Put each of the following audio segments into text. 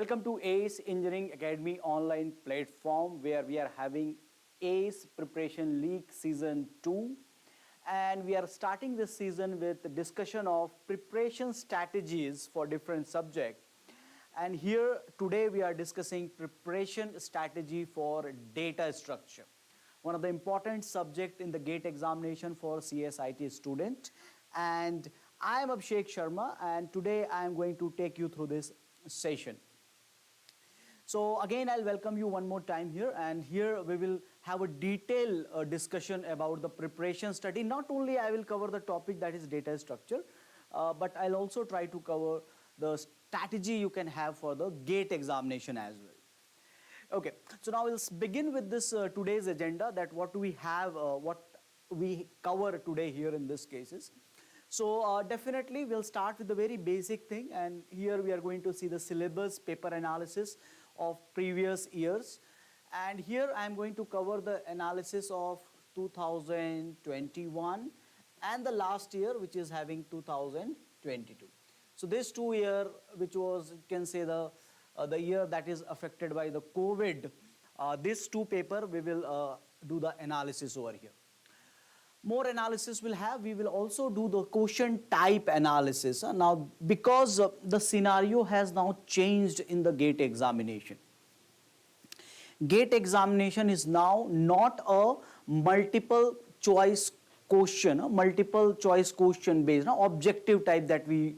Welcome to ACE Engineering Academy online platform where we are having ACE Preparation League Season 2, and we are starting this season with the discussion of preparation strategies for different subjects. And here today we are discussing preparation strategy for data structure, one of the important subject in the GATE examination for CSIT student. And I am Abhishek Sharma, and today I am going to take you through this session. So again, I'll welcome you one more time here, and here we will have a detailed discussion about the preparation study. Not only I will cover the topic that is data structure, but I'll also try to cover the strategy you can have for the GATE examination as well. Okay, so now we'll begin with this today's agenda, that what do we have, what we cover today here in this cases. So definitely we'll start with the very basic thing, and here we are going to see the syllabus paper analysis of previous years, and here I am going to cover the analysis of 2021 and the last year, which is having 2022. So this 2 year, which was, you can say, the year that is affected by the COVID, this two paper we will do the analysis over here. More analysis we'll have. We will also do the question type analysis. Now, because the scenario has now changed in the GATE examination. GATE examination is now not a multiple choice question, based, objective type that we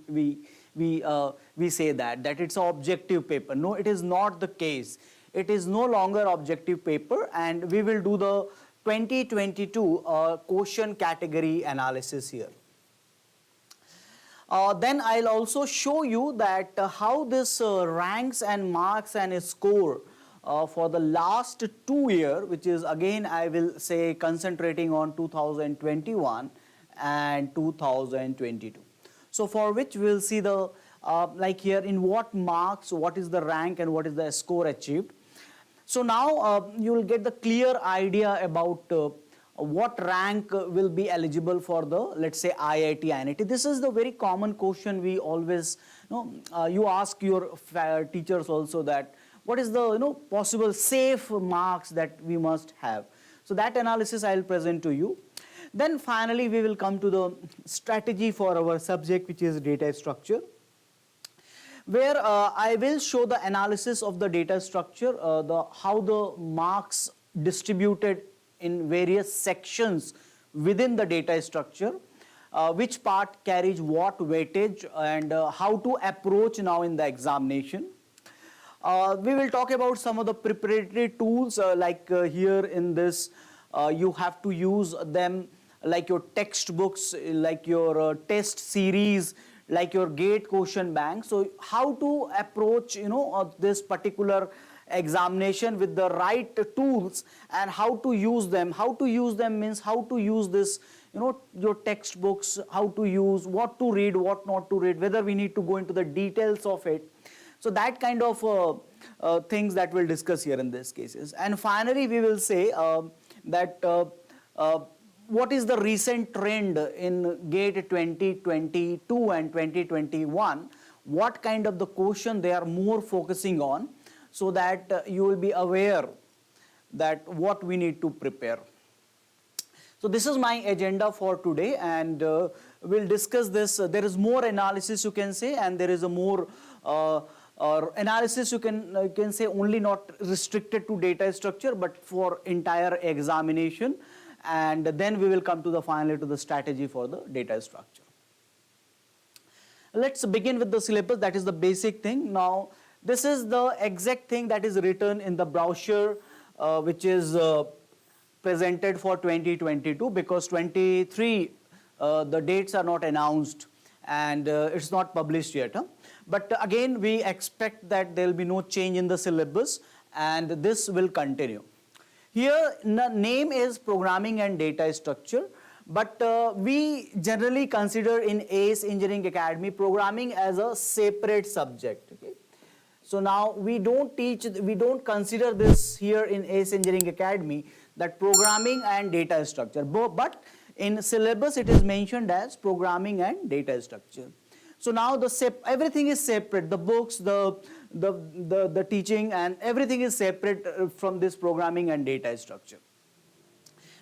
say that it's an objective paper. No, it is not the case. It is no longer objective paper, and we will do the 2022 question category analysis here. Then I'll also show you that how this ranks and marks and score for the last 2 year, which is again I will say concentrating on 2021 and 2022. So for which we'll see the like here in what marks, what is the rank and what is the score achieved. So now you will get the clear idea about what rank will be eligible for the, let's say, IIT, INIT. This is the very common question we always, you ask your teachers also, that what is the possible safe marks that we must have. So that analysis I will present to you. Then finally we will come to the strategy for our subject, which is data structure, where I will show the analysis of the data structure, how the marks distributed in various sections within the data structure, which part carries what weightage, and how to approach now in the examination. We will talk about some of the preparatory tools, like here in this, you have to use them like your textbooks, like your test series, like your GATE question bank. So how to approach this particular examination with the right tools, and how to use them. How to use them means how to use this, your textbooks, how to use, what to read, what not to read, whether we need to go into the details of it. So that kind of things that we'll discuss here in these cases. And finally we will say that what is the recent trend in GATE 2022 and 2021, what kind of the question they are more focusing on, so that you will be aware that what we need to prepare. So this is my agenda for today, and we'll discuss this. There is more analysis, you can say, and there is a more analysis you can say, only not restricted to data structure, but for entire examination. And then we will come to the finally to the strategy for the data structure. Let's begin with the syllabus. That is the basic thing. Now this is the exact thing that is written in the brochure, which is presented for 2022, because 23 the dates are not announced, and it's not published yet. But again, we expect that there will be no change in the syllabus, and this will continue. Here, the name is Programming and Data Structure, but we generally consider in ACE Engineering Academy programming as a separate subject. Okay? So now we don't consider this here in ACE Engineering Academy, that programming and data structure, but in syllabus it is mentioned as programming and data structure. So now everything is separate, the books, the the teaching and everything is separate from this programming and data structure.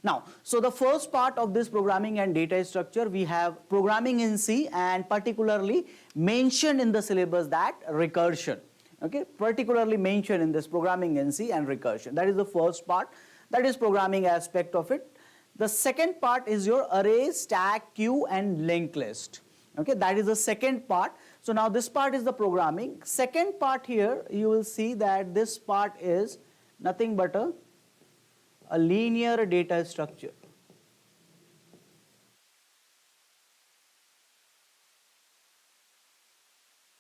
Now, so the first part of this programming and data structure, we have programming in C, and particularly mentioned in the syllabus that recursion. Okay, particularly mentioned in this programming in C and recursion. That is the first part, that is programming aspect of it. The second part is your array, stack, queue and linked list. Okay, that is the second part. So now this part is the programming. Second part here, you will see that this part is nothing but a linear data structure.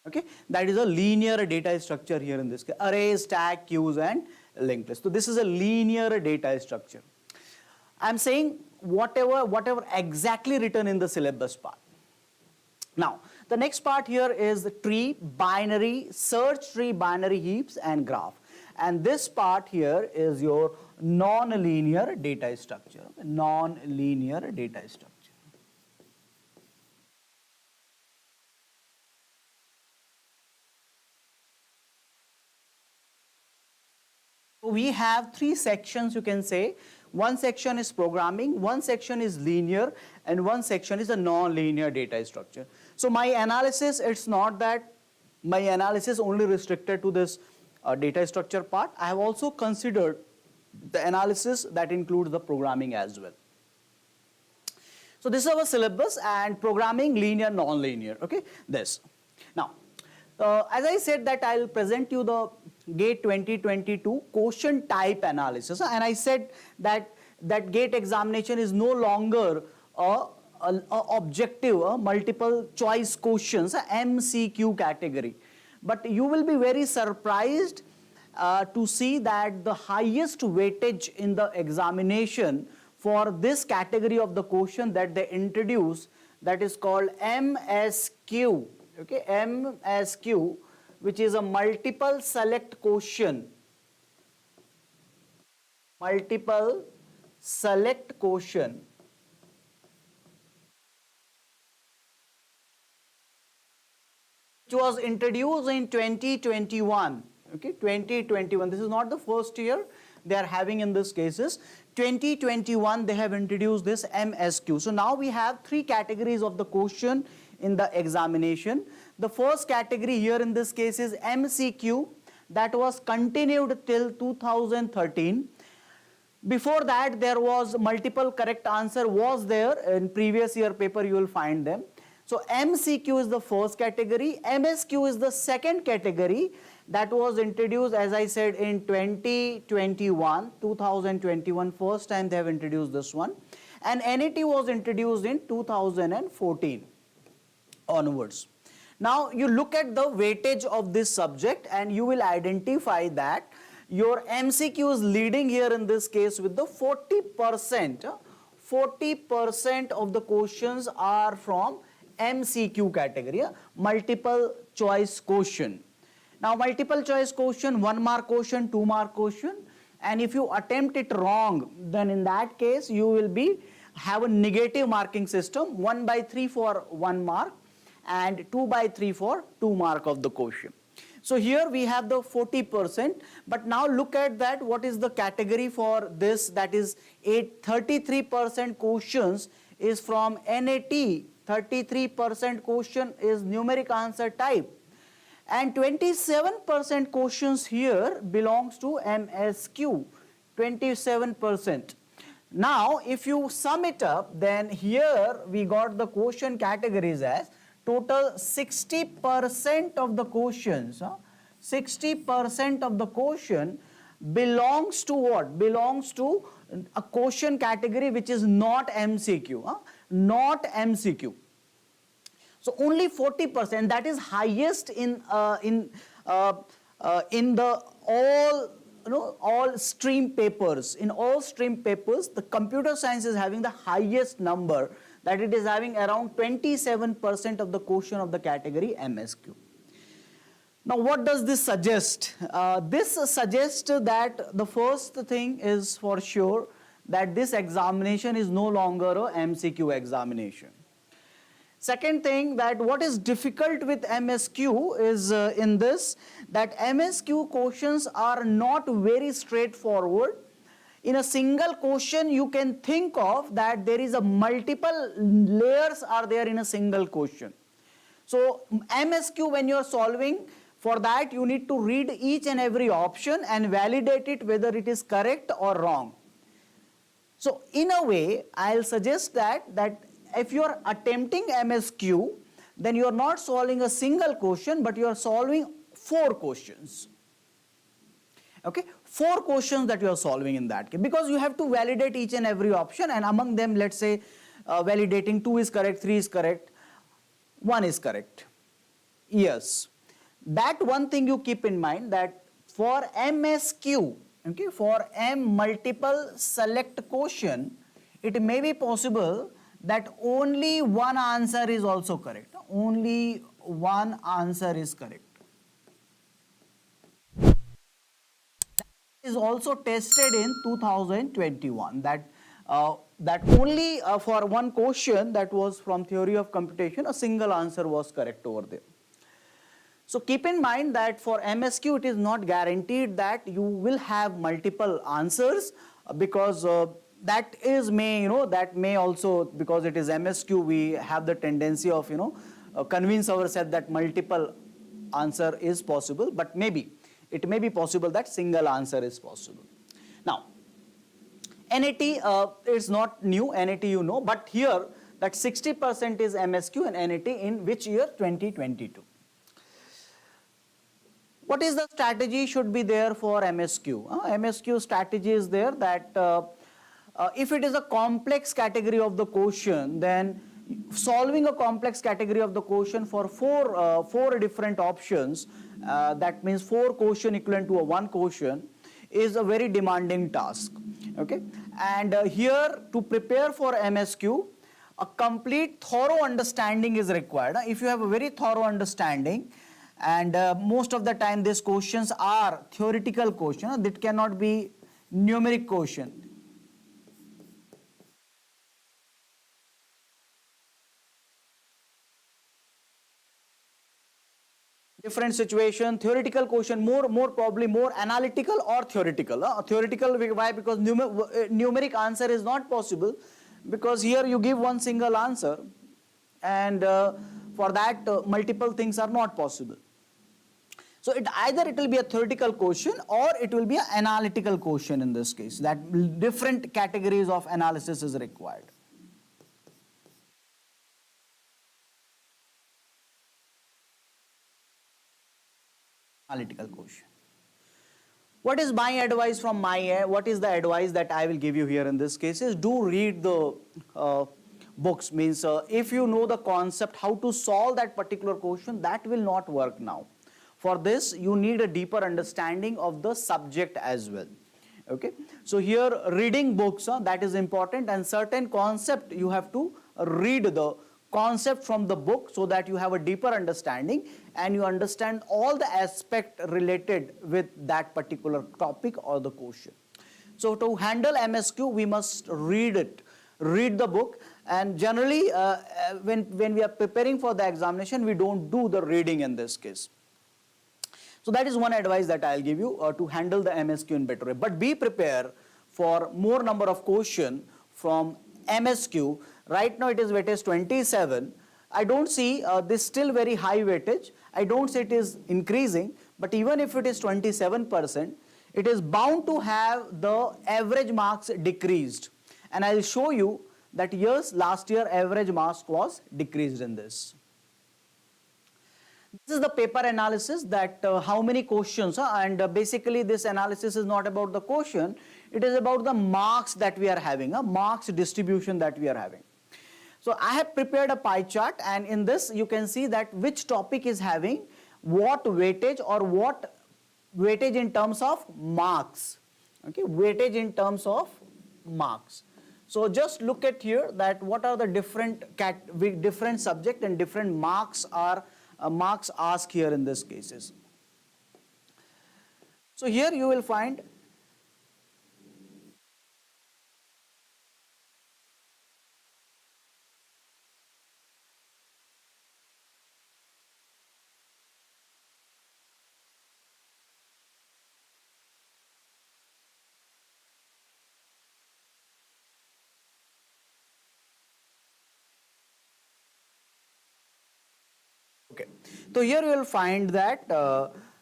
Okay, that is a linear data structure here in this case. Array, stack, queues and linked list. So this is a linear data structure. I am saying whatever exactly written in the syllabus part. Now, the next part here is the tree, binary, search tree, binary heaps and graph. And this part here is your non-linear data structure. Non-linear data structure. We have three sections, you can say. One section is programming, one section is linear, and one section is a non-linear data structure. So my analysis, it's not that my analysis only restricted to this data structure part. I have also considered the analysis that includes the programming as well. So this is our syllabus, and programming, linear, non-linear, okay, this. Now, as I said that I'll present you the GATE 2022 question type analysis, and I said that GATE examination is no longer a objective, multiple choice questions, MCQ category. But you will be very surprised to see that the highest weightage in the examination for this category of the question that they introduce, that is called MSQ. Okay, MSQ, which is a multiple select question. Multiple select question. Which was introduced in 2021. Okay, 2021. This is not the first year they are having in this cases. 2021 they have introduced this MSQ. So now we have three categories of the question in the examination. The first category here in this case is MCQ, that was continued till 2013. Before that there was multiple correct answer was there in previous year paper, you will find them. So MCQ is the first category, MSQ is the second category, that was introduced, as I said, in 2021, first time they have introduced this one, and NAT was introduced in 2014 onwards. Now you look at the weightage of this subject and you will identify that your MCQ is leading here in this case with the 40%. 40% of the questions are from MCQ category, multiple choice question. Now multiple choice question, 1 mark question, 2 mark question, and if you attempt it wrong, then in that case you will have a negative marking system, 1/3 for 1 mark and 2/3 for 2 mark of the question. So here we have the 40%, but now look at that, what is the category for this, that is 33% questions is from NAT, 33% question is numeric answer type, and 27% questions here belongs to MSQ, 27%. Now if you sum it up, then here we got the question categories as total 60% of the questions, 60% of the question belongs to what? Belongs to a question category which is not MCQ, not MCQ. So only 40%, that is highest in the all stream papers. In all stream papers, the computer science is having the highest number, that it is having around 27% of the question of the category MSQ. Now what does this suggest? This suggests that the first thing is for sure that this examination is no longer a MCQ examination. Second thing, that what is difficult with MSQ is in this, that MSQ questions are not very straightforward. In a single question you can think of that there is a multiple layers are there in a single question. So MSQ, when you are solving, for that you need to read each and every option and validate it whether it is correct or wrong. So in a way, I'll suggest that if you are attempting MSQ, then you are not solving a single question, but you are solving 4 questions. Okay, 4 questions that you are solving in that case, because you have to validate each and every option, and among them, let's say validating 2 is correct, 3 is correct, 1 is correct. Yes, that one thing you keep in mind, that for MSQ, okay, for M multiple select question, it may be possible that only one answer is also correct. Only one answer is correct. Is also tested in 2021, that only for one question that was from theory of computation, a single answer was correct over there. So keep in mind that for MSQ it is not guaranteed that you will have multiple answers, because that may also, because it is MSQ, we have the tendency of convince ourselves that multiple answer is possible, but it may be possible that single answer is possible. Now, NAT is not new, NAT you know, but here that 60% is MSQ and NAT in which year? 2022. What is the strategy should be there for MSQ? MSQ strategy is there that if it is a complex category of the question, then solving a complex category of the question for four different options, that means 4 question equivalent to a 1 question, is a very demanding task. Okay, and here to prepare for MSQ, a complete thorough understanding is required. If you have a very thorough understanding, and most of the time these questions are theoretical questions, that cannot be numeric question. Different situation, theoretical question, probably more analytical or theoretical. Theoretical, why? Because numeric answer is not possible, because here you give one single answer, and for that multiple things are not possible. So either it will be a theoretical question or it will be an analytical question in this case, that different categories of analysis is required. Analytical question. What is my advice from what is the advice that I will give you here in this case is, do read the books. Means if you know the concept how to solve that particular question, that will not work now. For this you need a deeper understanding of the subject as well. Okay, so here reading books, that is important, and certain concept you have to read the concept from the book, so that you have a deeper understanding and you understand all the aspect related with that particular topic or the question. So to handle MSQ, we must read the book, and generally when we are preparing for the examination, we don't do the reading in this case. So that is one advice that I'll give you to handle the MSQ in better way. But be prepared for more number of question from MSQ. Right now it is weightage 27. I don't see this still very high weightage. I don't say it is increasing, but even if it is 27%, it is bound to have the average marks decreased. And I'll show you that yes, last year average marks was decreased in this. This is the paper analysis, that how many questions, and basically this analysis is not about the question, it is about the marks that we are having, marks distribution that we are having. So I have prepared a pie chart, and in this you can see that which topic is having what weightage, or what weightage in terms of marks. Okay, weightage in terms of marks. So just look at here that what are the different subject and different marks are marks asked here in this cases. So here you will find So here you will find that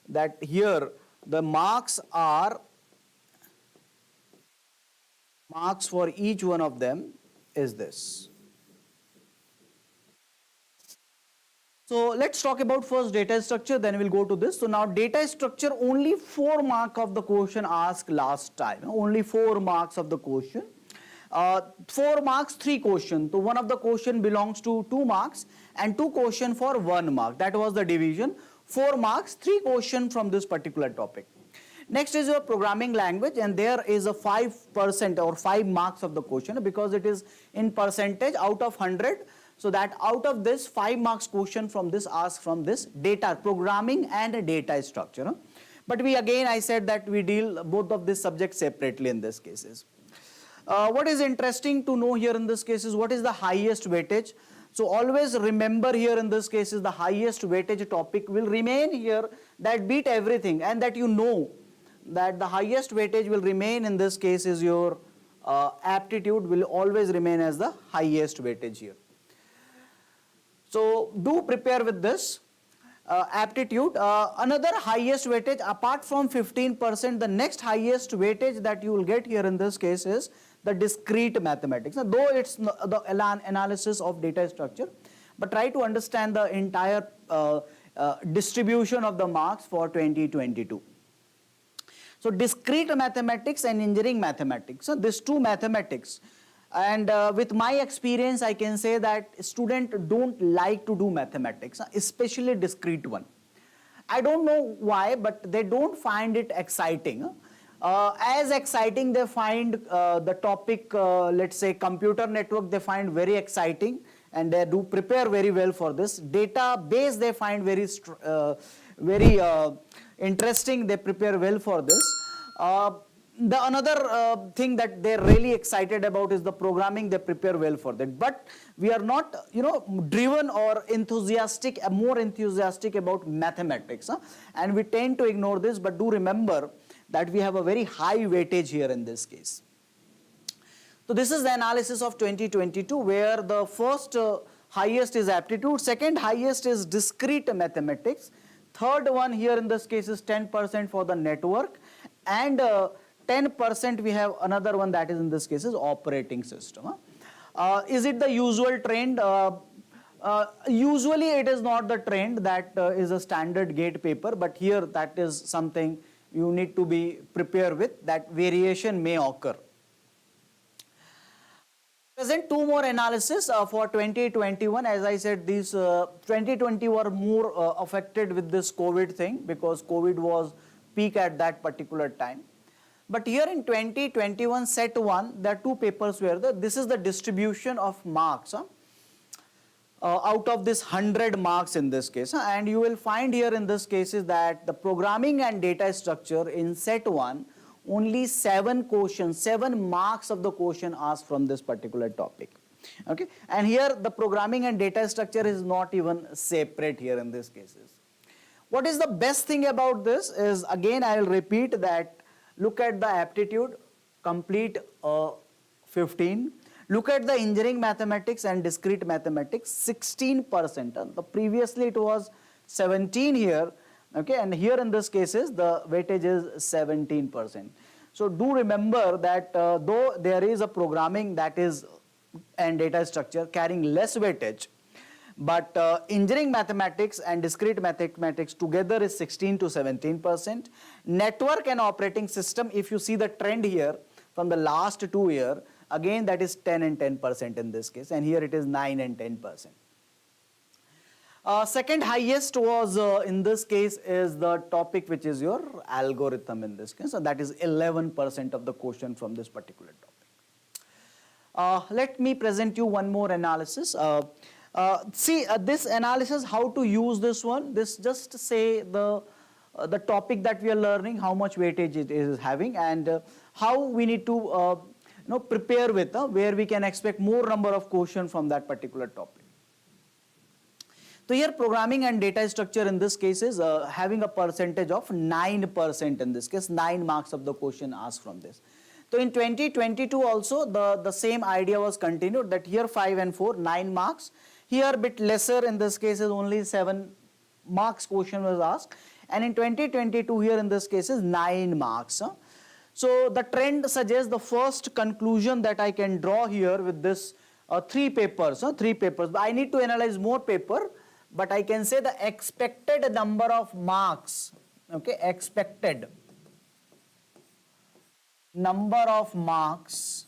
that here the marks for each one of them is this. So let's talk about first data structure, then we'll go to this. So now data structure, only 4 marks of the question asked last time, only 4 marks of the question. 4 marks, 3 questions. So one of the question belongs to 2 marks and 2 question for 1 mark. That was the division. 4 marks, 3 question from this particular topic. Next is your programming language, and there is a 5% or 5 marks of the question because it is in percentage out of 100. So that out of this 5 marks question from this asked from this data programming and data structure. But we again, I said that we deal both of these subjects separately in this cases. What is interesting to know here in this case is what is the highest weightage. So always remember here in this case is the highest weightage topic will remain here, that beat everything, and that you know that the highest weightage will remain in this case is your aptitude will always remain as the highest weightage here. So do prepare with this aptitude. Another highest weightage apart from 15%, the next highest weightage that you will get here in this case is the discrete mathematics. Now, though it's the analysis of data structure, but try to understand the entire distribution of the marks for 2022. So discrete mathematics and engineering mathematics, so these two mathematics, and with my experience I can say that students don't like to do mathematics, especially discrete one. I don't know why, but they don't find it exciting. As exciting they find the topic, let's say computer network, they find very exciting, and they do prepare very well for this. Database they find very interesting, they prepare well for this. The another thing that they're really excited about is the programming, they prepare well for that. But we are not, driven or enthusiastic, more enthusiastic about mathematics, and we tend to ignore this. But do remember that we have a very high weightage here in this case. So this is the analysis of 2022, where the first highest is aptitude, second highest is discrete mathematics, third one here in this case is 10% for the network, and 10% we have another one that is in this case is operating system. Is it the usual trend? Usually it is not the trend that is a standard gate paper, but here that is something you need to be prepared with, that variation may occur. Present two more analysis for 2021. As I said, these 2020 were more affected with this COVID thing because COVID was peak at that particular time. But here in 2021 set 1, there are two papers where this is the distribution of marks out of this 100 marks in this case. And you will find here in this case is that the programming and data structure in set 1, only 7 questions, 7 marks of the question asked from this particular topic. Okay, and here the programming and data structure is not even separate here in this cases. What is the best thing about this is, again I will repeat that, look at the aptitude, complete 15. Look at the engineering mathematics and discrete mathematics, 16%. The previously it was 17 here, okay, and here in this cases the weightage is 17%. So do remember that though there is a programming that is and data structure carrying less weightage, but engineering mathematics and discrete mathematics together is 16 to 17%. Network and operating system, if you see the trend here from the last 2 years, again that is 10 and 10% in this case, and here it is 9 and 10%. Second highest was in this case is the topic which is your algorithm in this case, so that is 11% of the question from this particular topic. Let me present you one more analysis. See this analysis, how to use this one. This just say the topic that we are learning, how much weightage it is having, and how we need to prepare with, where we can expect more number of questions from that particular topic. So here programming and data structure in this case is having a percentage of 9% in this case, 9 marks of the question asked from this. So in 2022 also the same idea was continued, that here 5 and 4, 9 marks. Here a bit lesser in this case is only 7 marks question was asked, and in 2022 here in this case is 9 marks. So the trend suggests the first conclusion that I can draw here with this 3 papers, But I need to analyze more paper, but I can say the expected number of marks, okay, expected number of marks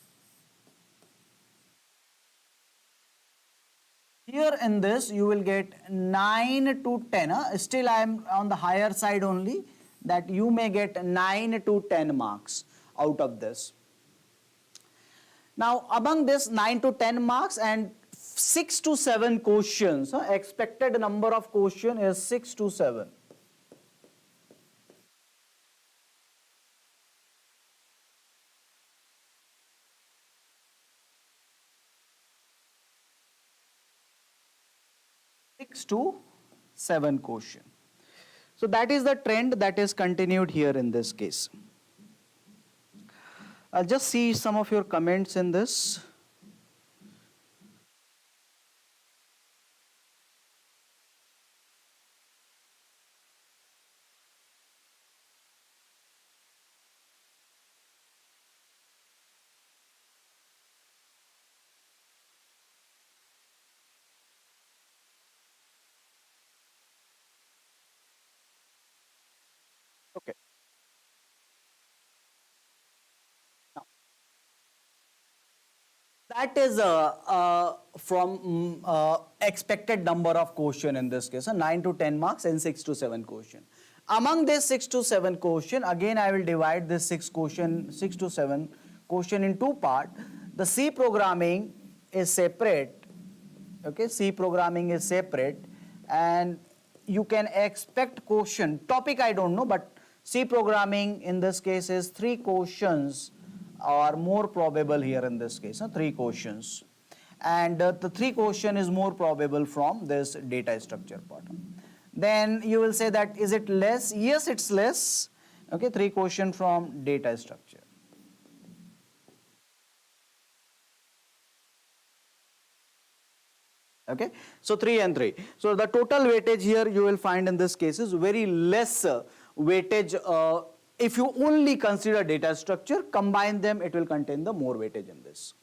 here in this you will get 9 to 10. Still I am on the higher side only, that you may get 9 to 10 marks out of this. Now among this 9 to 10 marks and 6 to 7 questions, expected number of question is 6 to 7. To 7 question. So that is the trend that is continued here in this case. I'll just see some of your comments in this. Okay. Now, that is from expected number of question in this case, 9 to 10 marks and 6 to 7 question. Among this 6 to 7 question, again I will divide this 6 to 7 question in 2 parts. The C programming is separate, okay, C programming is separate, and you can expect question, topic I don't know, but C programming in this case is 3 questions are more probable here in this case, 3 questions. And the 3 question is more probable from this data structure part. Then you will say that is it less? Yes, it's less. Okay, 3 question from data structure. Okay, so 3 and 3. So the total weightage here you will find in this case is very less weightage. If you only consider data structure, combine them, it will contain the more weightage in this.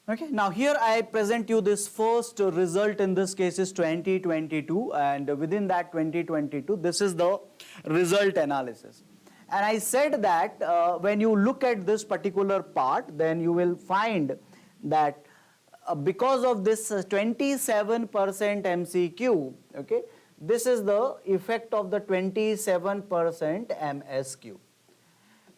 Okay, now here I present you this first result in this case is 2022, and within that 2022 this is the result analysis. And I said that when you look at this particular part, then you will find that because of this 27% MCQ, okay, this is the effect of the 27% MSQ,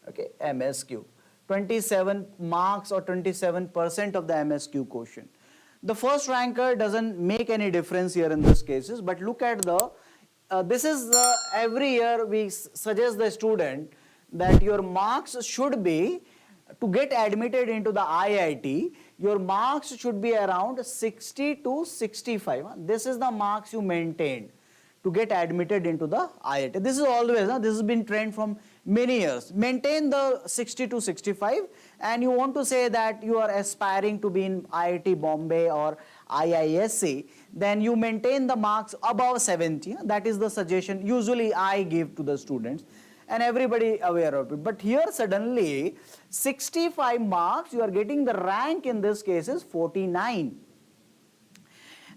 okay, MSQ, 27 marks or 27% of the MSQ question. The first ranker doesn't make any difference here in this cases, but look at the, this is the, every year we suggest the student that your marks should be, to get admitted into the IIT, your marks should be around 60 to 65. This is the marks you maintained to get admitted into the IIT. This is always, this has been trend from many years. Maintain the 60 to 65, and you want to say that you are aspiring to be in IIT Bombay or IISc, then you maintain the marks above 70. That is the suggestion usually I give to the students, and everybody aware of it. But here suddenly 65 marks, you are getting the rank in this case is 49.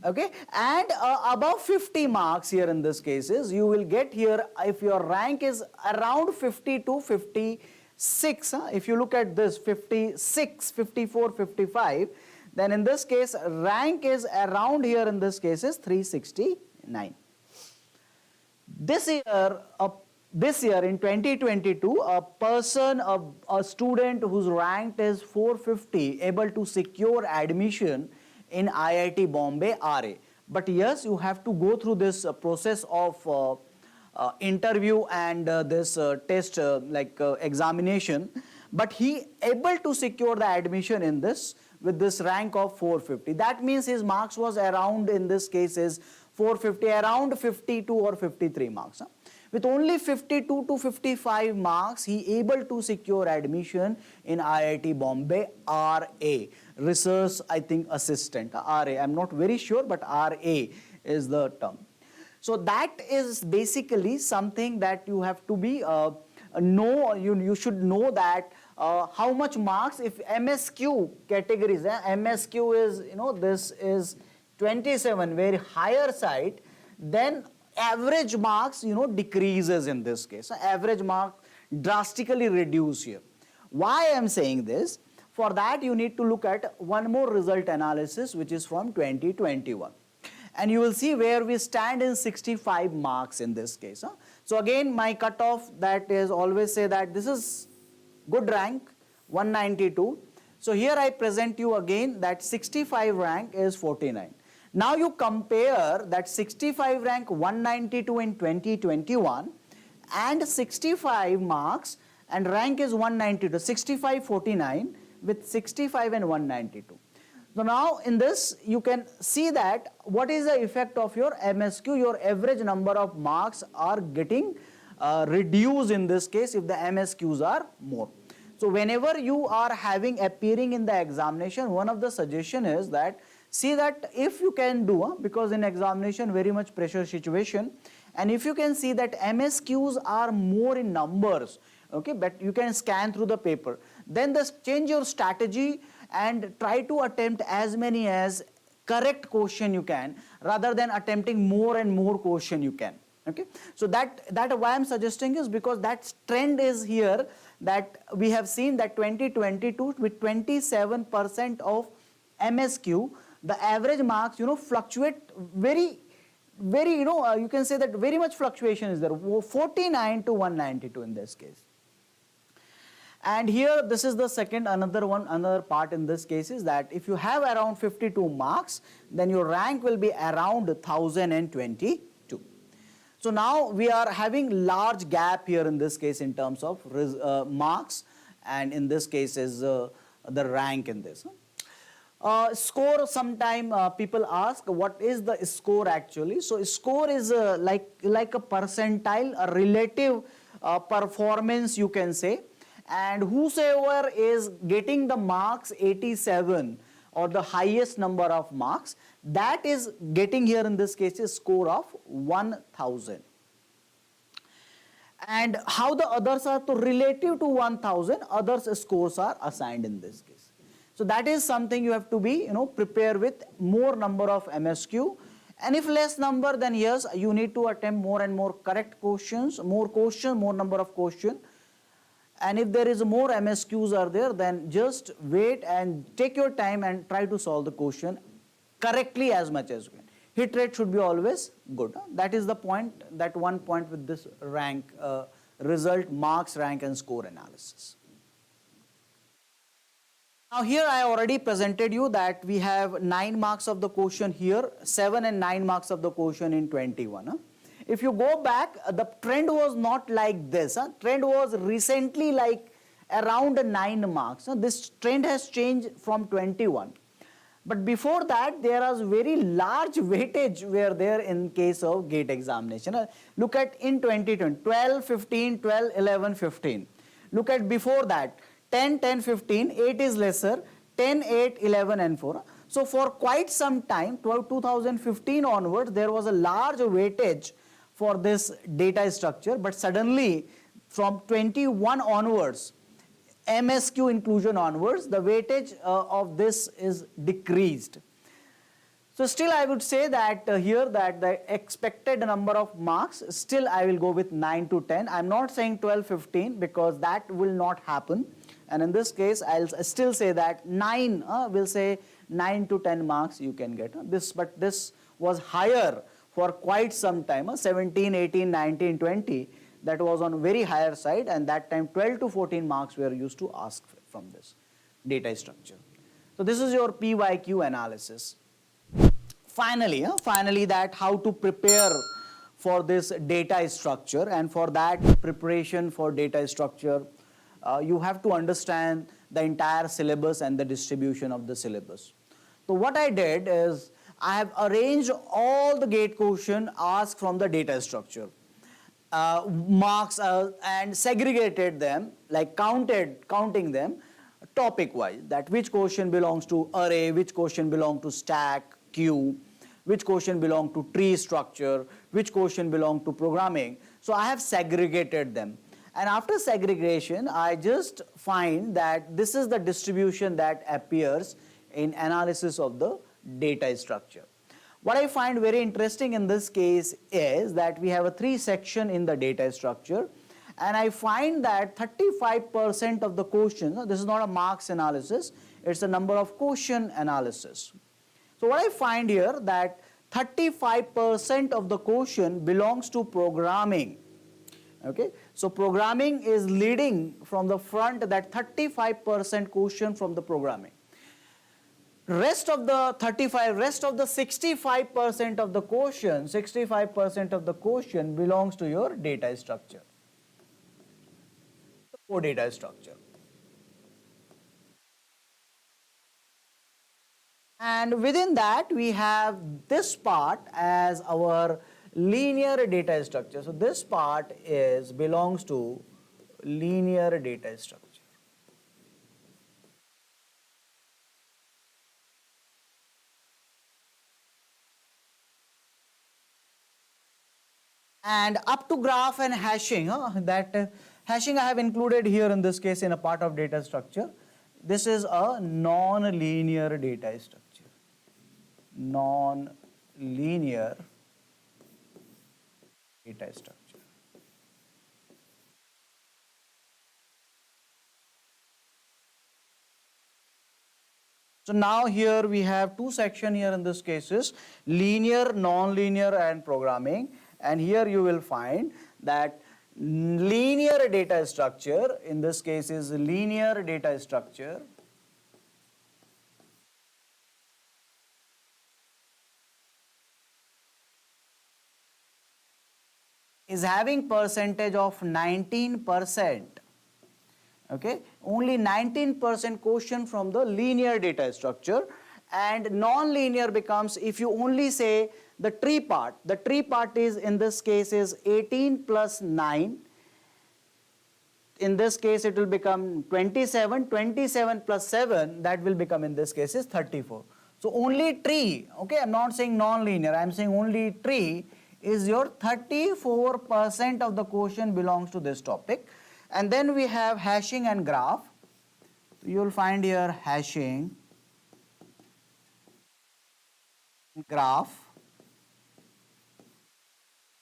Okay, and above 50 marks here in this cases, you will get here if your rank is around 50 to 56. If you look at this 56, 54, 55, then in this case rank is around here in this case is 369. This year in 2022, a person, a student whose rank is 450 able to secure admission in IIT Bombay RA. But yes, you have to go through this process of interview and this test examination. But he able to secure the admission in this with this rank of 450. That means his marks was around, in this case is 450, around 52 or 53 marks. With only 52 to 55 marks, he able to secure admission in IIT Bombay RA, Research, I think, Assistant, RA. I'm not very sure, but RA is the term. So that is basically something that you have to be you should know that how much marks if MSQ categories. MSQ is, this is 27, very higher side, then average marks, decreases in this case. So average mark drastically reduce here. Why I am saying this? For that you need to look at one more result analysis, which is from 2021. And you will see where we stand in 65 marks in this case. So again, my cutoff, that is always say that this is good rank, 192. So here I present you again that 65 rank is 49. Now you compare that 65 rank 192 in 2021 and 65 marks and rank is 192, 65 49 with 65 and 192. So now in this you can see that what is the effect of your MSQ. Your average number of marks are getting reduced in this case if the MSQs are more. So whenever you are appearing in the examination, one of the suggestion is that see that if you can do, because in examination very much pressure situation, and if you can see that MSQs are more in numbers, okay, but you can scan through the paper, then change your strategy and try to attempt as many as correct question you can rather than attempting more and more question you can. Okay, so that why I'm suggesting is because that trend is here, that we have seen that 2022 with 27% of MSQ, the average marks fluctuate very, you can say that very much fluctuation is there, 49 to 192 in this case. And here this is the second, another part in this case is that if you have around 52 marks, then your rank will be around 1022. So now we are having large gap here in this case in terms of marks, and in this case is the rank in this. Score, sometime people ask what is the score actually. So score is like a percentile, a relative performance you can say, and whosoever is getting the marks 87 or the highest number of marks, that is getting here in this case a score of 1000. And how the others are, to relative to 1000, others scores are assigned in this case. So that is something you have to be prepare with more number of MSQ, and if less number, then yes, you need to attempt more and more correct questions, more number of questions. And if there is more MSQs are there, then just wait and take your time and try to solve the question correctly as much as you can. Hit rate should be always good. That is the point, that one point with this rank result, marks, rank and score analysis. Now here I already presented you that we have 9 marks of the question here, 7 and 9 marks of the question in 21. If you go back, the trend was not like this. Trend was recently like around 9 marks. This trend has changed from 21. But before that, there was very large weightage were there in case of GATE examination. Look at in 2020, 12, 15, 12, 11, 15. Look at before that, 10, 10, 15, 8 is lesser, 10, 8, 11 and 4. So for quite some time, 2015 onwards, there was a large weightage for this data structure, but suddenly from 21 onwards, MSQ inclusion onwards, the weightage of this is decreased. So still I would say that here that the expected number of marks, still I will go with 9 to 10. I'm not saying 12, 15 because that will not happen. And in this case, I'll still say that 9, will say 9 to 10 marks you can get. But this was higher for quite some time, 17, 18, 19, 20, that was on very higher side, and that time 12 to 14 marks were used to ask from this data structure. So this is your PYQ analysis. Finally that how to prepare for this data structure, and for that preparation for data structure, you have to understand the entire syllabus and the distribution of the syllabus. So what I did is, I have arranged all the GATE question asked from the data structure, marks and segregated them, like counting them topic wise, that which question belongs to array, which question belongs to stack, queue, which question belong to tree structure, which question belong to programming. So I have segregated them. And after segregation, I just find that this is the distribution that appears in analysis of the data structure. What I find very interesting in this case is that we have a 3-section in the data structure, and I find that 35% of the questions, this is not a marks analysis, it's a number of question analysis. So what I find here that 35% of the question belongs to programming. Okay, so programming is leading from the front, that 35% question from the programming. Rest of the 65% of the question, 65% of the question belongs to your data structure, the core data structure. And within that, we have this part as our linear data structure. So this part belongs to linear data structure. And up to graph and hashing, hashing I have included here in this case in a part of data structure. This is a non-linear data structure. Non-linear data structure. So now here we have 2 sections here in this cases, linear, non-linear and programming. And here you will find that linear data structure, in this case is linear data structure, is having percentage of 19%. Okay, only 19% question from the linear data structure, and non-linear becomes, if you only say the tree part is in this case is 18 plus 9. In this case it will become 27, 27 plus 7, that will become in this case is 34. So only tree, okay, I'm not saying non-linear, I'm saying only tree is your 34% of the question belongs to this topic. And then we have hashing and graph. You will find here hashing, graph.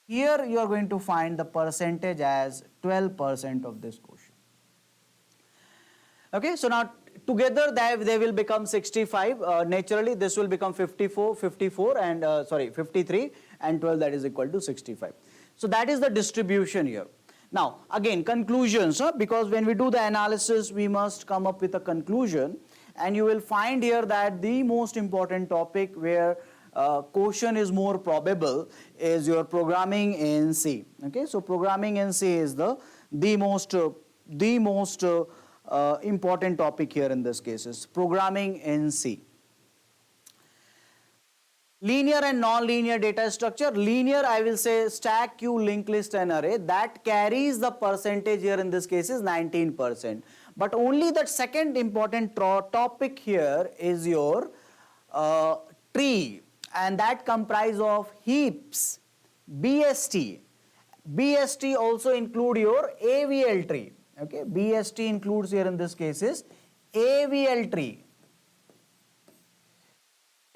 Here you are going to find the percentage as 12% of this question. Okay, so now together they will become 65. Naturally this will become 53 and 12, that is equal to 65. So that is the distribution here. Now again conclusions, because when we do the analysis we must come up with a conclusion, and you will find here that the most important topic where question is more probable is your programming in C. Okay, so programming in C is the most important topic here in this case is programming in C. Linear and non-linear data structure. Linear, I will say stack, queue, linked list and array, that carries the percentage here in this case is 19%. But only the second important topic here is your tree, and that comprise of heaps, BST. BST also include your AVL tree. Okay, BST includes here in this case is AVL tree.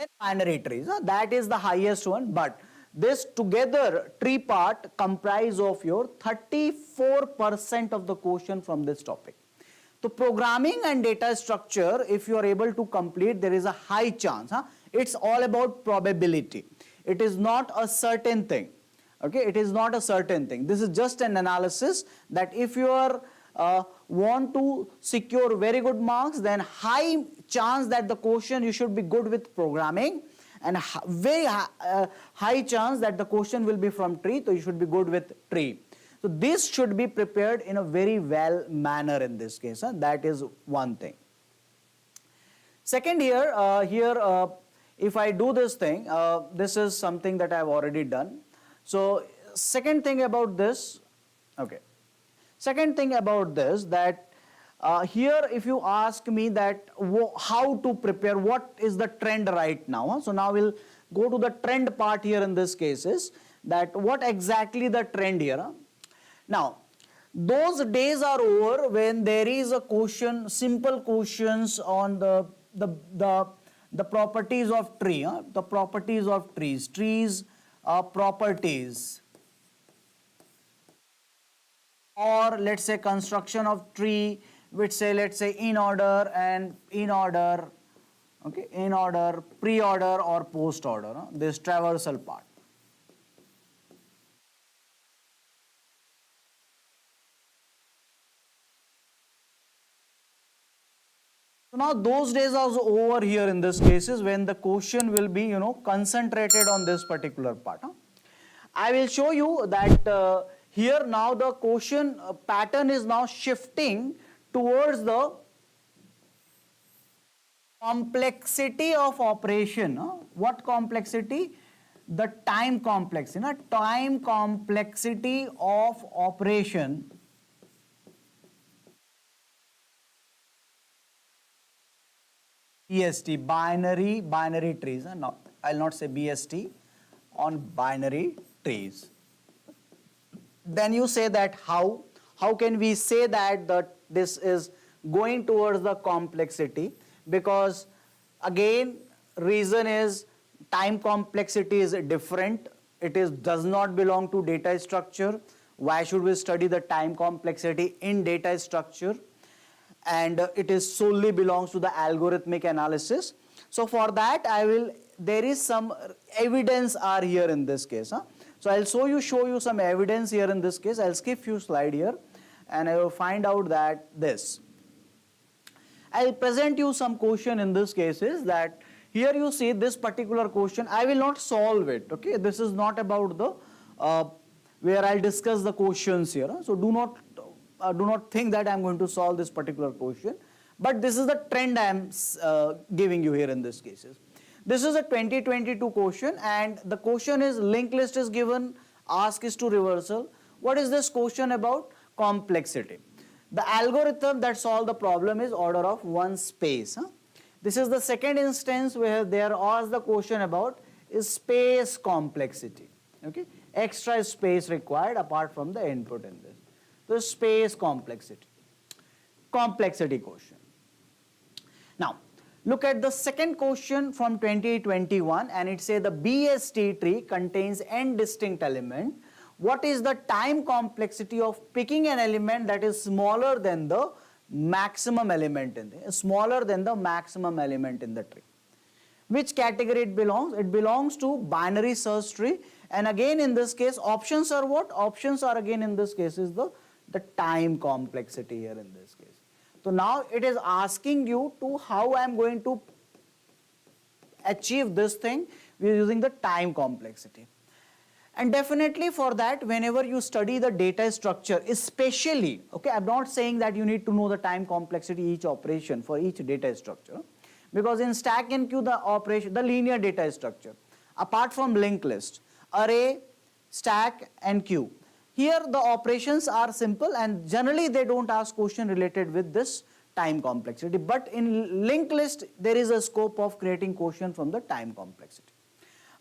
And binary trees, that is the highest one, but this together tree part comprise of your 34% of the question from this topic. So programming and data structure, if you are able to complete, there is a high chance. It's all about probability. It is not a certain thing. Okay, it is not a certain thing. This is just an analysis that if you are want to secure very good marks, then high chance that the question you should be good with programming, and very high chance that the question will be from tree, so you should be good with tree. So this should be prepared in a very well manner in this case. That is one thing. Second here, if I do this thing, this is something that I have already done. So second thing about this, okay. Second thing about this, that Here if you ask me that how to prepare, what is the trend right now, so now we'll go to the trend part here in this cases, that what exactly the trend here. Now those days are over when there is a question, simple questions on the properties of tree, the properties of trees properties, or let's say construction of tree, which say, let's say in order and in order, okay, in order, pre-order or post-order, this traversal part. So now those days are over here in this cases when the question will be, concentrated on this particular part. I will show you that here now the question pattern is now shifting towards the complexity of operation. What complexity? The time complexity. Time complexity of operation BST, binary trees. No, I'll not say BST, on binary trees. Then you say that how can we say that this is going towards the complexity? Because again, reason is time complexity is different. It does not belong to data structure. Why should we study the time complexity in data structure? And it is solely belongs to the algorithmic analysis. So for that there is some evidence are here in this case. So I'll show you some evidence here in this case. I'll skip few slide here and I will find out that this. I'll present you some question in this case is that here you see this particular question. I will not solve it. Okay, this is not about the where I'll discuss the questions here. So do not think that I'm going to solve this particular question, but this is the trend I am giving you here in this cases. This is a 2022 question and the question is linked list is given, ask is to reversal. What is this question about? Complexity. The algorithm that solve the problem is order of one space. This is the second instance where there was the question about is space complexity. Okay, extra space required apart from the input in this. The space complexity question. Now look at the second question from 2021 and it says the BST tree contains n distinct element. What is the time complexity of picking an element that is smaller than the maximum element in the tree? Which category it belongs? It belongs to binary search tree, and again in this case options are what? Options are again in this case is the time complexity here in this case. So now it is asking you to how I am going to achieve this thing. We are using the time complexity. And definitely for that, whenever you study the data structure, especially, okay, I'm not saying that you need to know the time complexity each operation for each data structure, because in stack and queue the operation, the linear data structure, apart from linked list, array, stack and queue, here the operations are simple and generally they don't ask question related with this time complexity, but in linked list there is a scope of creating question from the time complexity.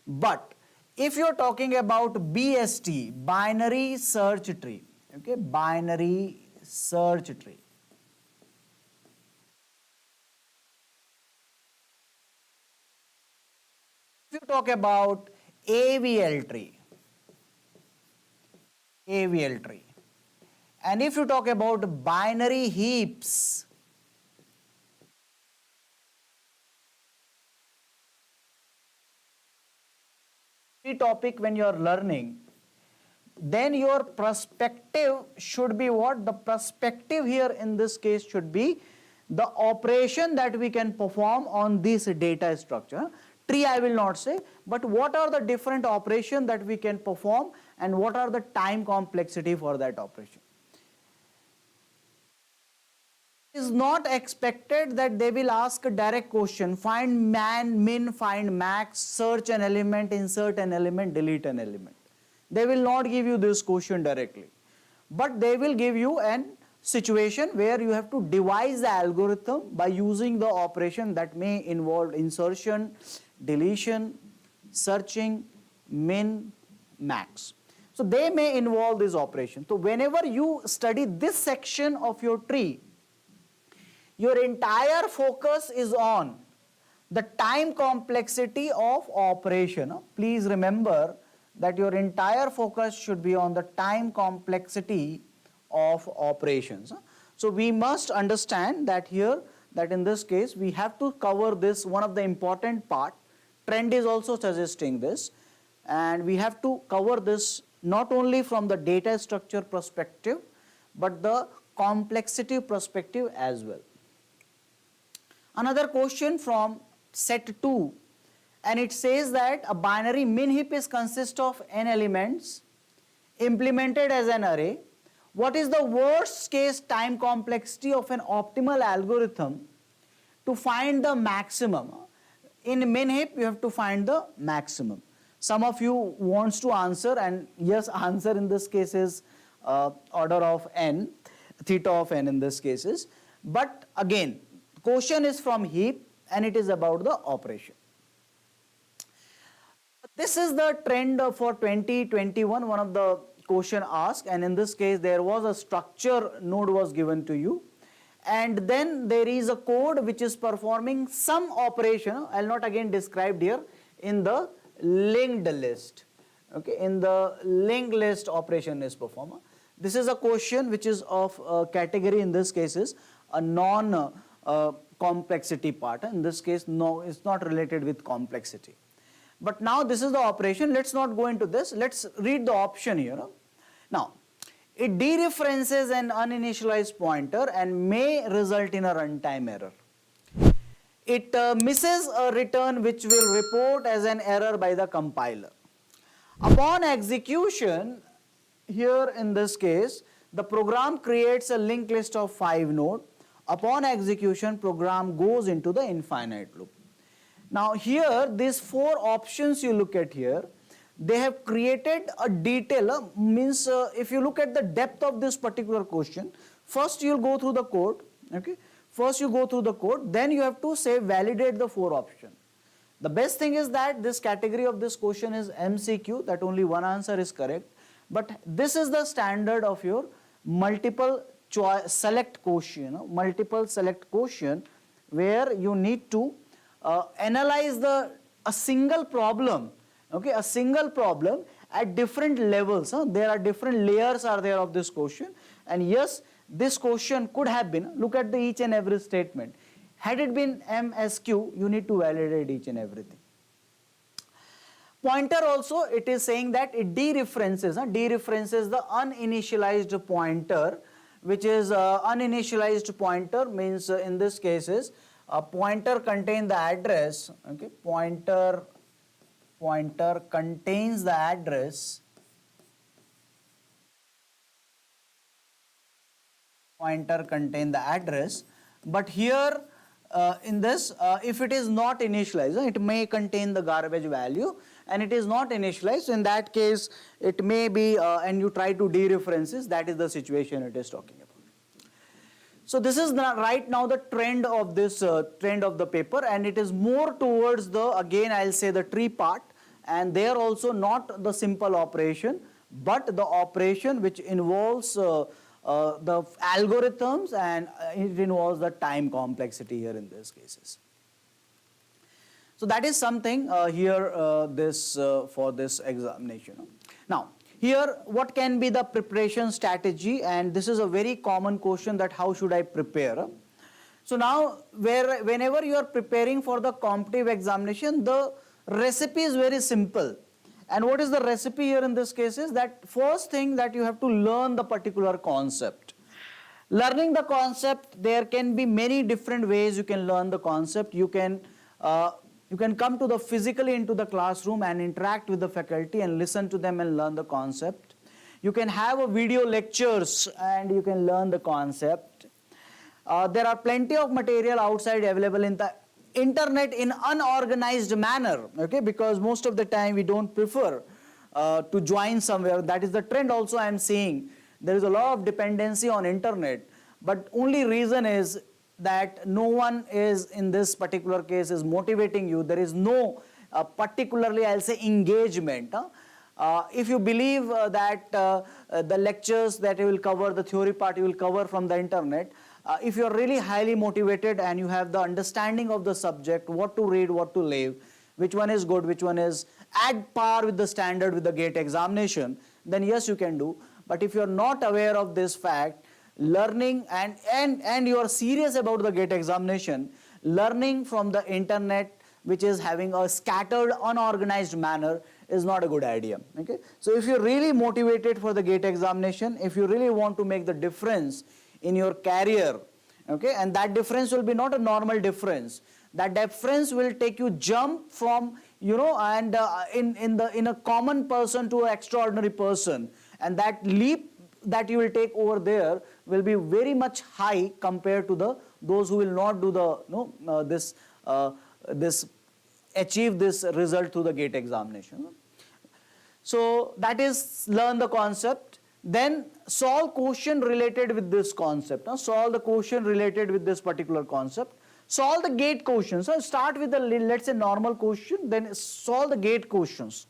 But if you're talking about BST, binary search tree, okay, binary search tree. If you talk about AVL tree, and if you talk about binary heaps, topic when you are learning, then your perspective should be what? The perspective here in this case should be the operation that we can perform on this data structure. Tree I will not say, but what are the different operations that we can perform and what are the time complexity for that operation. It is not expected that they will ask a direct question, find min, find max, search an element, insert an element, delete an element. They will not give you this question directly, but they will give you an situation where you have to devise the algorithm by using the operation that may involve insertion, deletion, searching, min, max. So they may involve this operation. So whenever you study this section of your tree, your entire focus is on the time complexity of operation. Please remember that your entire focus should be on the time complexity of operations. So we must understand that here, that in this case we have to cover this, one of the important part. Trend is also suggesting this, and we have to cover this not only from the data structure perspective but the complexity perspective as well. Another question from set 2, and it says that a binary min heap is consist of n elements implemented as an array. What is the worst case time complexity of an optimal algorithm to find the maximum? In min heap you have to find the maximum. Some of you wants to answer, and yes, answer in this case is order of n, theta of n in this cases. But again, question is from heap and it is about the operation. This is the trend for 2021, one of the question asked, and in this case there was a structure node was given to you, and then there is a code which is performing some operation. I will not again described here, in the linked list. Okay, in the linked list operation is performed. This is a question which is of category, in this case is a non complexity part. In this case, no, it's not related with complexity. But now this is the operation. Let's not go into this. Let's read the option here. Now, it dereferences an uninitialized pointer and may result in a runtime error. It misses a return which will report as an error by the compiler. Upon execution, here in this case, the program creates a linked list of 5 nodes. Upon execution, program goes into the infinite loop. Now here, these 4 options you look at here, they have created a detail, means if you look at the depth of this particular question, first you will go through the code, okay? First you go through the code, then you have to say validate the 4 options. The best thing is that this category of this question is MCQ, that only one answer is correct, but this is the standard of your multiple choice select question, multiple select question, where you need to analyze a single problem, okay, a single problem at different levels. There are different layers are there of this question, and yes, this question could have been, look at the each and every statement. Had it been MSQ, you need to validate each and everything. Pointer also, it is saying that it dereferences the uninitialized pointer, which is uninitialized pointer means in this case is a pointer contain the address, okay, pointer contains the address, but here in this if it is not initialized, it may contain the garbage value, and it is not initialized, so in that case it may be and you try to dereferences, that is the situation it is talking about. So this is right now the trend of this trend of the paper, and it is more towards the, again I'll say, the tree part, and there also not the simple operation but the operation which involves the algorithms, and it involves the time complexity here in these cases. So that is something here for this examination. Now here, what can be the preparation strategy, and this is a very common question, that how should I prepare? So now whenever you are preparing for the competitive examination, the recipe is very simple. And what is the recipe here in this case is that first thing that you have to learn the particular concept. Learning the concept, there can be many different ways you can learn the concept. You can come to the physically into the classroom and interact with the faculty and listen to them and learn the concept. You can have a video lectures and you can learn the concept. There are plenty of material outside available in the internet in unorganized manner, okay, because most of the time we don't prefer to join somewhere. That is the trend also I am seeing, there is a lot of dependency on internet, but only reason is that no one is in this particular case is motivating you. There is no particularly I'll say engagement. If you believe that the lectures that you will cover, the theory part you will cover from the internet, if you are really highly motivated and you have the understanding of the subject, what to read, what to leave, which one is good, which one is at par with the standard with the GATE examination, then yes, you can do. But if you are not aware of this fact, learning and you are serious about the GATE examination, learning from the internet which is having a scattered, unorganized manner is not a good idea. Okay? So if you're really motivated for the GATE examination, if you really want to make the difference in your career, okay, and that difference will be not a normal difference. That difference will take you jump from, you know, and in a common person to an extraordinary person, and that leap that you will take over there will be very much high compared to those who will not do this achieve this result through the GATE examination. So that is learn the concept, then solve question related with this concept. Solve the question related with this particular concept. Solve the GATE questions. So start with the, let's say, normal question, then solve the GATE questions.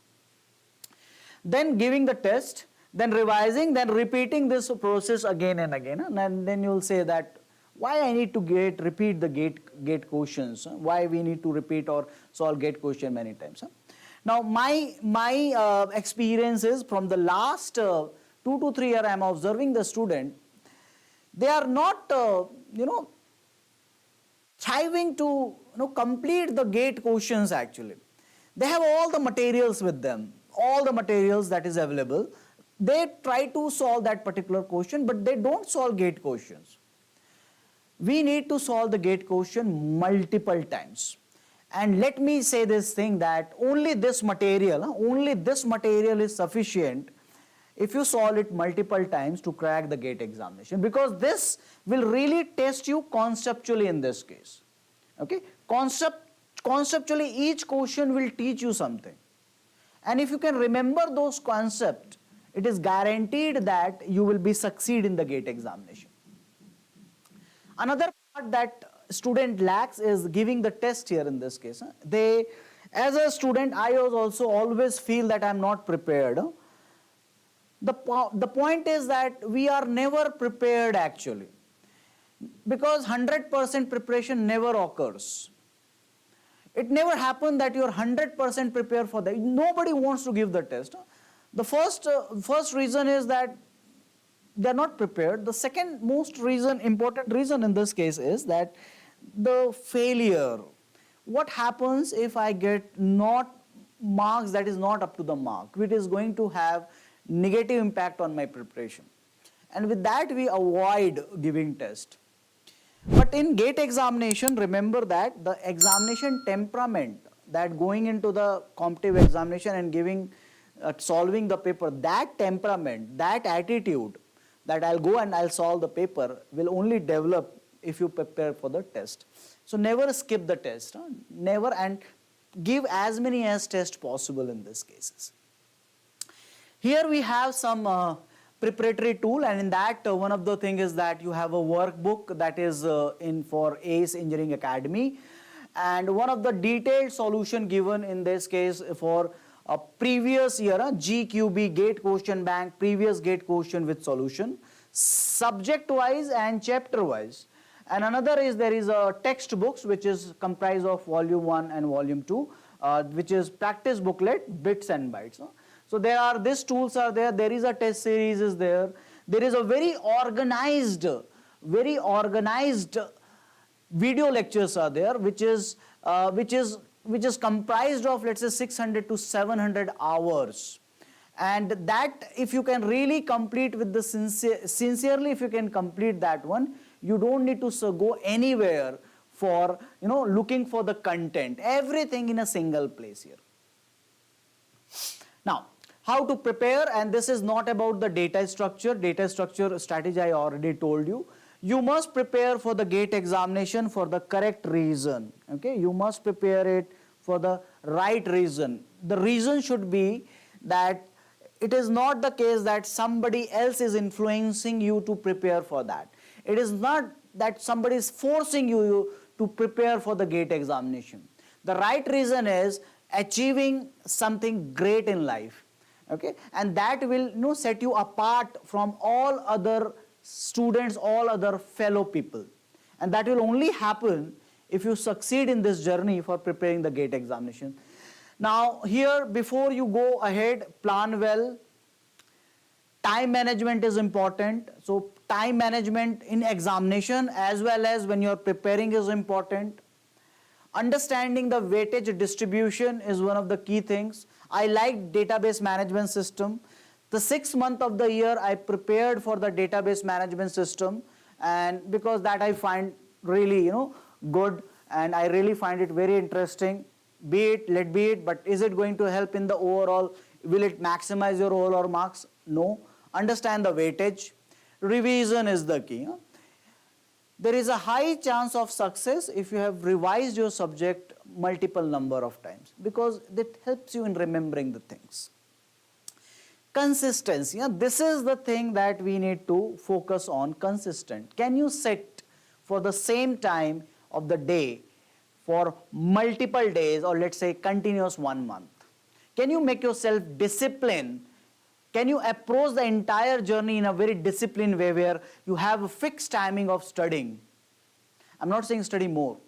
Then giving the test, then revising, then repeating this process again and again. And then you will say that why I need to repeat the GATE questions, why we need to repeat or solve GATE question many times. Now my experience is from the last 2 to 3 years I am observing the student, they are not thriving to complete the GATE questions actually. They have all the materials with them, all the materials that is available. They try to solve that particular question, but they don't solve GATE questions. We need to solve the GATE question multiple times. And let me say this thing that only this material is sufficient if you solve it multiple times to crack the GATE examination, because this will really test you conceptually in this case. Okay? Conceptually each question will teach you something. And if you can remember those concepts, it is guaranteed that you will be succeed in the GATE examination. Another part that student lacks is giving the test here in this case. They, as a student, I also always feel that I am not prepared. The point is that we are never prepared actually, because 100% preparation never occurs. It never happens that you are 100% prepared for that. Nobody wants to give the test. The first reason is that they are not prepared. The second most important reason in this case is that the failure. What happens if I get not marks that is not up to the mark, which is going to have negative impact on my preparation. And with that we avoid giving test. But in GATE examination, remember that the examination temperament that going into the competitive examination and giving solving the paper, that temperament, that attitude that I'll go and I'll solve the paper will only develop if you prepare for the test. So never skip the test, never, and give as many as tests possible in these cases. Here we have some preparatory tool, and in that one of the thing is that you have a workbook that is in for ACE Engineering Academy, and one of the detailed solution given in this case for a previous year GQB GATE question bank, previous GATE question with solution, subject wise and chapter wise. And another is there is a textbooks which is comprised of volume 1 and volume 2, which is practice booklet, bits and bytes. So there are, these tools are there, there is a test series is there, there is a very organized video lectures are there, which is comprised of, let's say, 600 to 700 hours. And that if you can really complete with the sincerely, if you can complete that one, you don't need to go anywhere for looking for the content, everything in a single place here. Now, how to prepare, and this is not about the data structure strategy I already told you. You must prepare for the GATE examination for the correct reason. Okay, you must prepare it for the right reason. The reason should be that it is not the case that somebody else is influencing you to prepare for that. It is not that somebody is forcing you to prepare for the GATE examination. The right reason is achieving something great in life, okay, and that will set you apart from all other students, all other fellow people, and that will only happen if you succeed in this journey for preparing the GATE examination. Now here, before you go ahead, plan well. Time management is important. So time management in examination as well as when you are preparing is important. Understanding the weightage distribution is one of the key things. I like database management system. The 6th month of the year I prepared for the database management system, and because that I find really good, and I really find it very interesting. Let be it, but is it going to help in the overall? Will it maximize your overall marks? No. Understand the weightage. Revision is the key. There is a high chance of success if you have revised your subject multiple number of times, because that helps you in remembering the things. Consistency. This is the thing that we need to focus on. Consistent. Can you sit for the same time of the day for multiple days, or let's say continuous 1 month? Can you make yourself disciplined? Can you approach the entire journey in a very disciplined way where you have a fixed timing of studying? I'm not saying study more,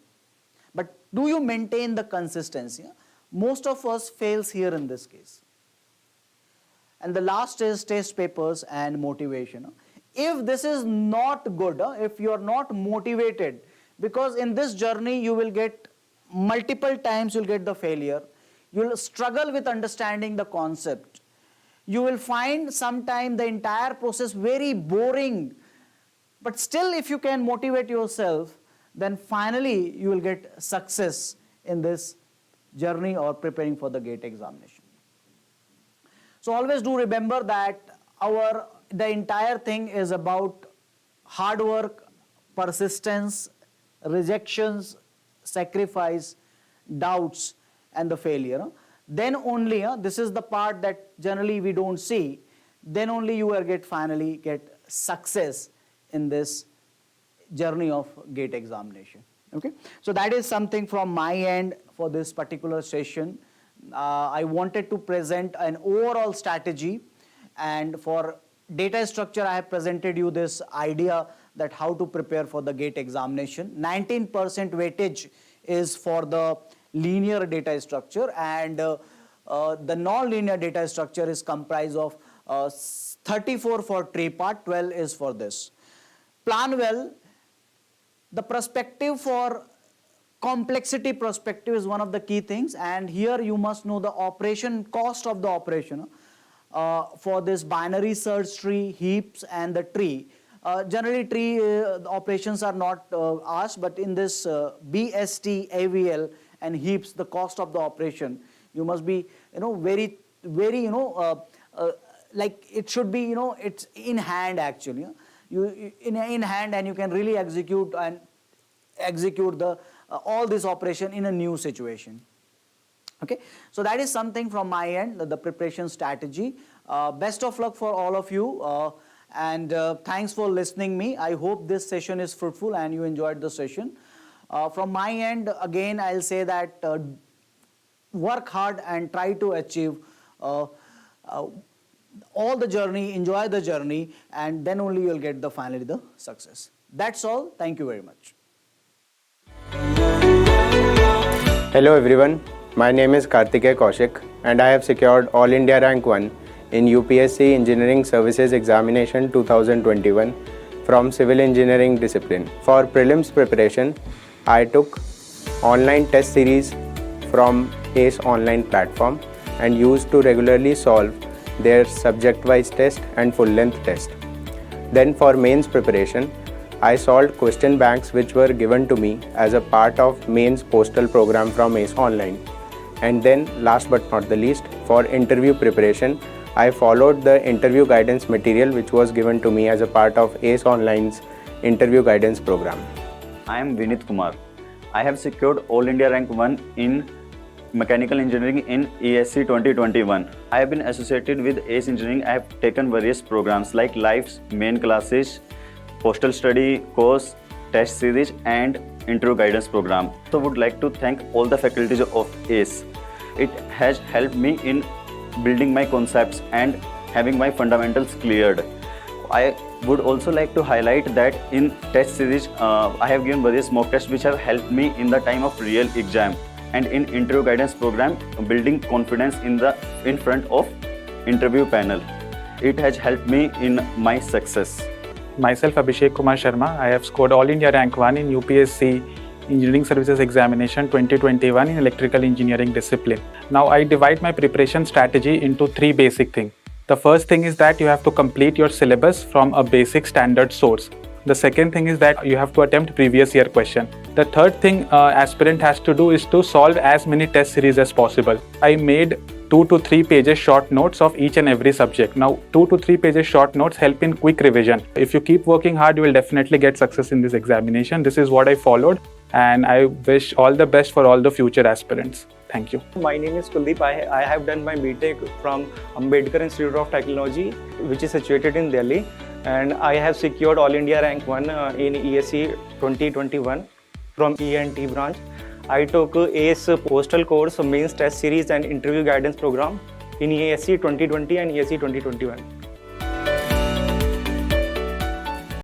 but do you maintain the consistency? Most of us fails here in this case. And the last is test papers and motivation. If this is not good, if you are not motivated, because in this journey you will get multiple times you'll get the failure, you'll struggle with understanding the concept. You will find sometime the entire process very boring, but still if you can motivate yourself, then finally you will get success in this journey or preparing for the GATE examination. So always do remember that the entire thing is about hard work, persistence, rejections, sacrifice, doubts, and the failure. Then only, this is the part that generally we don't see, then only you will finally get success in this journey of GATE examination. Okay, so that is something from my end for this particular session. I wanted to present an overall strategy, and for data structure I have presented you this idea that how to prepare for the GATE examination. 19% weightage is for the linear data structure, and the non-linear data structure is comprised of 34 for tree part, 12 is for this. Plan well. The perspective for complexity perspective is one of the key things, and here you must know the operation cost of the operation for this binary search tree, heaps, and the tree. Generally tree operations are not asked, but in this BST, AVL, and heaps, the cost of the operation, you must be very like it should be it's in hand actually. You in hand, and you can really execute the all this operation in a new situation. Okay, so that is something from my end, the preparation strategy. Best of luck for all of you, and thanks for listening me. I hope this session is fruitful and you enjoyed the session. From my end, again I'll say that work hard and try to achieve all the journey, enjoy the journey, and then only you'll get finally the success. That's all. Thank you very much. Hello everyone, my name is Karthikeya Kaushik, and I have secured All India Rank 1 in UPSC Engineering Services Examination 2021 from Civil Engineering discipline. For prelims preparation, I took online test series from ACE online platform and used to regularly solve their subject-wise test and full-length test. Then for mains preparation, I solved question banks which were given to me as a part of mains postal program from ACE Online. And then last but not the least, for interview preparation, I followed the interview guidance material which was given to me as a part of ACE Online's interview guidance program. I am Vinit Kumar. I have secured All India Rank 1 in mechanical engineering in ESC 2021. I have been associated with ACE Engineering. I have taken various programs like Life's main classes, postal study course, test series and interview guidance program. So would like to thank all the faculties of ACE. It has helped me in building my concepts and having my fundamentals cleared. I would also like to highlight that in test series, I have given various mock tests which have helped me in the time of real exam, and in interview guidance program, building confidence in front of interview panel. It has helped me in my success. Myself, Abhishek Sharma. I have scored All India Rank 1 in UPSC Engineering Services Examination 2021 in Electrical Engineering discipline. Now I divide my preparation strategy into three basic things. The first thing is that you have to complete your syllabus from a basic standard source. The second thing is that you have to attempt previous year question. The third thing aspirant has to do is to solve as many test series as possible. I made 2 to 3 pages short notes of each and every subject. Now 2 to 3 pages short notes help in quick revision. If you keep working hard, you will definitely get success in this examination. This is what I followed, and I wish all the best for all the future aspirants. Thank you. My name is Kuldeep. I have done my BTech from Ambedkar Institute of Technology, which is situated in Delhi, and I have secured All India Rank 1 in ESC 2021 from E&T branch. I took ACE Postal Course, Mains Test Series and Interview Guidance Program in ESC 2020 and ESC 2021.